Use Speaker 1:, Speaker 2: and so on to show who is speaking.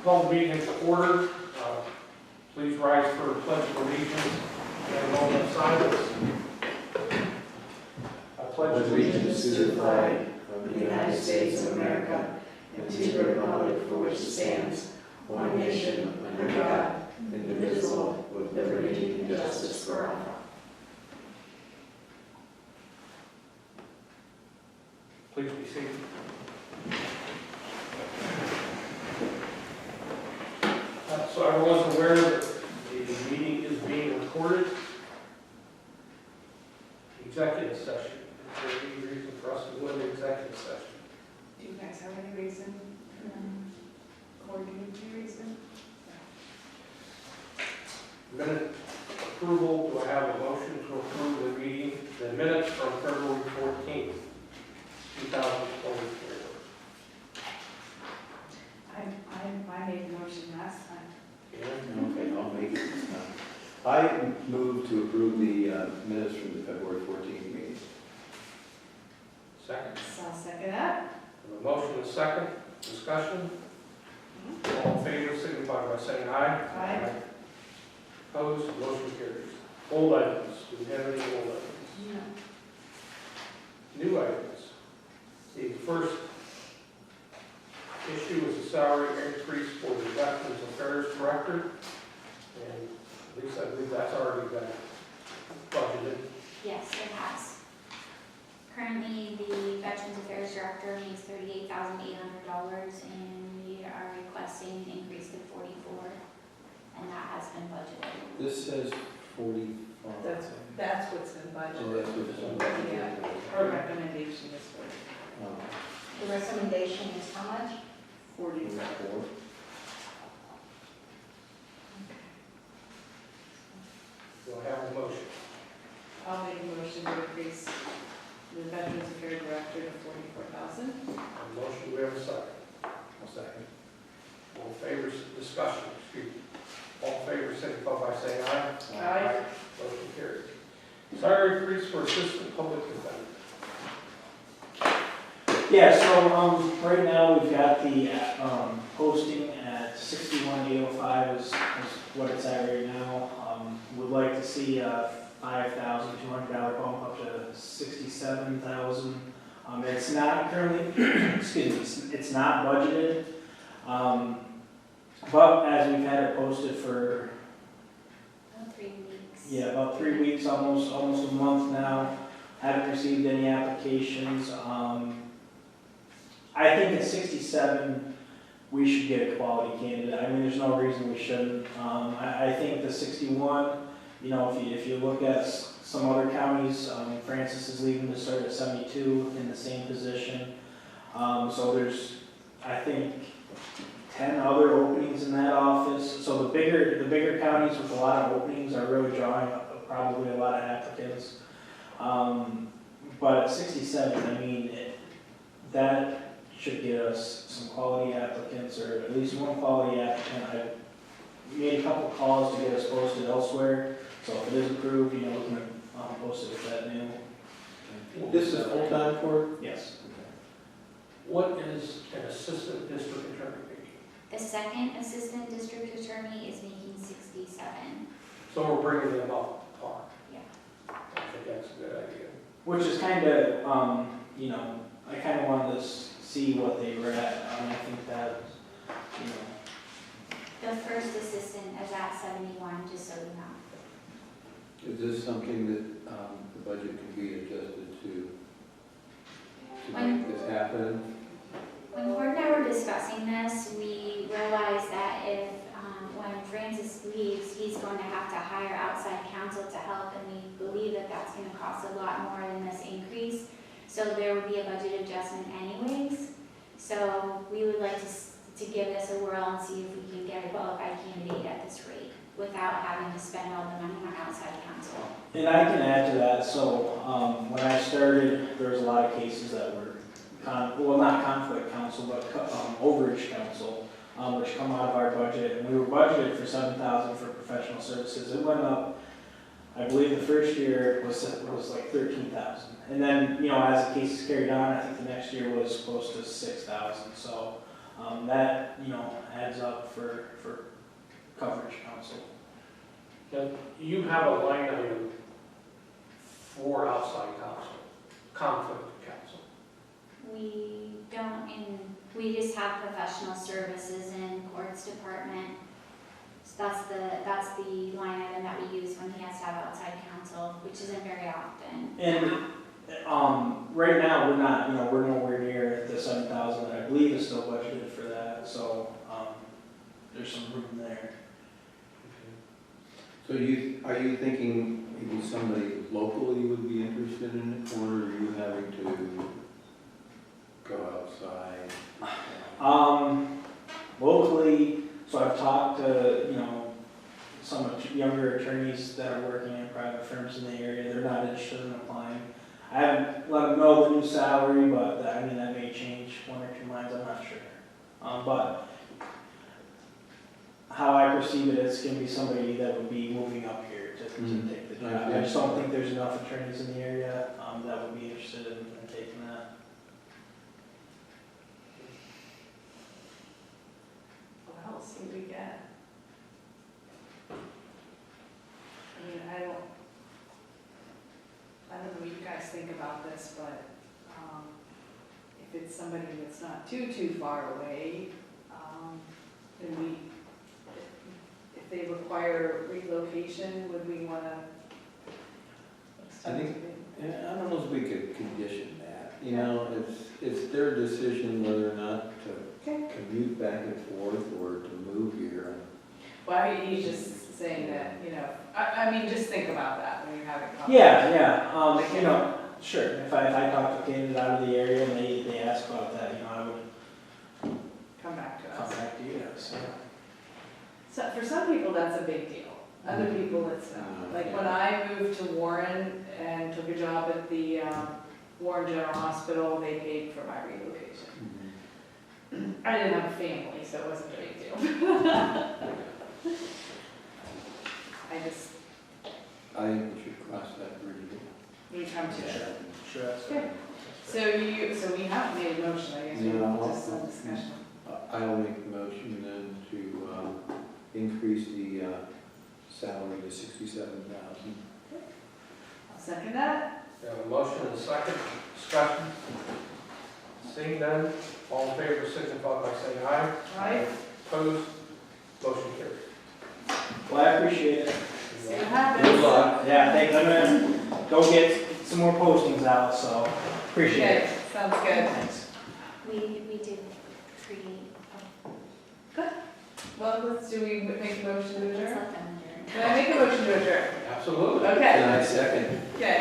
Speaker 1: Call the meeting to order. Please rise for the pledge of allegiance and a moment of silence. I pledge
Speaker 2: Allegiance to the flag of the United States of America and to the republic for which it stands, one nation, under God, indivisible, with liberty and justice for all.
Speaker 1: Please be seated. So everyone's aware that the meeting is being recorded. Executive session. Is there any reason for us to go into executive session?
Speaker 3: Do you guys have any reason? Or do you have any reason?
Speaker 1: Minute approval. Do I have a motion to approve the meeting, the minutes from February 14th, 2023?
Speaker 3: I made the motion last time.
Speaker 2: Okay, I'll make it this time. I move to approve the minutes from the February 14th meeting.
Speaker 1: Second.
Speaker 3: So I'll second that.
Speaker 1: A motion is second. Discussion. All in favor, signify by saying aye.
Speaker 3: Aye.
Speaker 1: Opposed, motion carries. Old items. Do we have any old items?
Speaker 3: No.
Speaker 1: New items. The first issue is a salary increase for the Veterans Affairs Director. And at least I believe that's already been budgeted.
Speaker 4: Yes, it has. Currently, the Veterans Affairs Director makes $38,800, and we are requesting an increase to $44,000, and that has been budgeted.
Speaker 2: This says 45.
Speaker 3: That's what's in budget.
Speaker 2: Oh, that's what's in budget.
Speaker 3: Yeah, our recommendation is for
Speaker 5: The recommendation is how much?
Speaker 3: 44.
Speaker 2: 44.
Speaker 1: Do I have a motion?
Speaker 3: I'll make a motion to increase the Veterans Affairs Director to $44,000.
Speaker 1: A motion, we have a second.
Speaker 2: I'll second.
Speaker 1: All in favor, discussion, excuse me. All in favor, signify by saying aye.
Speaker 3: Aye.
Speaker 1: Motion carries. Salary increase for Assistant Public Defender.
Speaker 6: Yeah, so, right now we've got the, posting at 61,805 is what it's at right now. Would like to see a $5,200 bump up to 67,000. It's not currently, excuse me, it's not budgeted. But as we've had it posted for,
Speaker 4: About 3 weeks.
Speaker 6: yeah, about 3 weeks, almost a month now, haven't received any applications. I think at 67, we should get a quality candidate. I mean, there's no reason we shouldn't. I think the 61, you know, if you look at some other counties, Francis is leaving to start at 72 in the same position. So there's, I think, 10 other openings in that office. So the bigger counties with a lot of openings are really drawing up probably a lot of applicants. But at 67, I mean, that should get us some quality applicants, or at least one quality applicant. I made a couple calls to get us posted elsewhere, so if it is approved, you know, we can post it with that new.
Speaker 2: This is full-time for?
Speaker 6: Yes.
Speaker 1: What is an Assistant District Attorney making?
Speaker 4: The second Assistant District Attorney is making $67,000.
Speaker 1: So we're bringing them up par.
Speaker 4: Yeah.
Speaker 1: I think that's a good idea.
Speaker 6: Which is kind of, you know, I kind of wanted to see what they were at. I think that, you know.
Speaker 4: The first assistant is at 71, just so you know.
Speaker 2: Is this something that the budget can be adjusted to make this happen?
Speaker 4: When Cord and I were discussing this, we realized that if, when Francis leaves, he's going to have to hire outside counsel to help, and we believe that that's going to cost a lot more than this increase. So there would be a budget adjustment anyways. So we would like to give this a whirl and see if we can get a qualified candidate at this rate without having to spend all the money on outside counsel.
Speaker 6: And I can add to that. So when I started, there was a lot of cases that were, well, not conflict counsel, but overage counsel, which come out of our budget. And we were budgeted for $7,000 for professional services. It went up. I believe the first year was like 13,000, and then, you know, as the cases carried on, I think the next year was close to 6,000. So that, you know, adds up for coverage council.
Speaker 1: Now, you have a line item for outside counsel, conflict of counsel.
Speaker 4: We don't we just have professional services in courts department. So that's the line item that we use when he has to have outside counsel, which isn't very often.
Speaker 6: And, right now, we're not, you know, we're nowhere near the 7,000 that I believe is still budgeted for that, so, there's some room there.
Speaker 7: So are you thinking maybe somebody locally would be interested in it, or are you having to go outside?
Speaker 6: Locally, so I've talked to, you know, some younger attorneys that are working in private firms in the area, they're not interested in applying. I haven't let them know the new salary, but I mean, that may change one or two lines, I'm not sure. But how I perceive it is gonna be somebody that would be moving up here to take the job. I just don't think there's enough attorneys in the area, that would be interested in taking that.
Speaker 3: What else would we get? I mean, I don't know what you guys think about this, but, if it's somebody that's not too far away, then if they require relocation, would we wanna?
Speaker 7: I think, I don't know if we could condition that, you know, it's their decision whether or not to
Speaker 3: Okay.
Speaker 7: commute back and forth or to move here.
Speaker 3: Well, he's just saying that, you know, I mean, just think about that when you're having conversations.
Speaker 6: Yeah, you know, sure, if I talk to candidates out of the area and they ask about that, you know, I would
Speaker 3: Come back to
Speaker 6: come
Speaker 3: us.
Speaker 6: back to you guys, yeah.
Speaker 3: So for some people, that's a big deal. Other people, it's not. Like when I moved to Warren and took a job at the Warren General Hospital, they paid for my relocation. I didn't have a family, so it wasn't a big deal.
Speaker 7: I think we should cross that bridge.
Speaker 3: We come to it.
Speaker 6: Sure, that's
Speaker 3: Okay. So we have made a motion, I guess,
Speaker 7: No.
Speaker 3: just some discussion.
Speaker 7: I'll make the motion then to increase the salary to 67,000.
Speaker 3: I'll second that.
Speaker 1: We have a motion and a second, discussion. Seeing none, all in favor signify by saying aye.
Speaker 3: Right?
Speaker 1: Opposed, motion carries.
Speaker 6: Well, I appreciate it.
Speaker 3: See what happens.
Speaker 7: Good luck.
Speaker 6: Yeah, thanks, I'm gonna go get some more postings out, so appreciate
Speaker 3: Okay,
Speaker 6: it.
Speaker 3: sounds good.
Speaker 6: Thanks.
Speaker 4: We did create,
Speaker 3: Well, do we make a motion to
Speaker 4: let's
Speaker 3: adjourn?
Speaker 4: let them adjourn.
Speaker 3: Can I make a motion to adjourn?
Speaker 1: Absolutely.
Speaker 3: Okay,
Speaker 7: And I second.
Speaker 3: okay.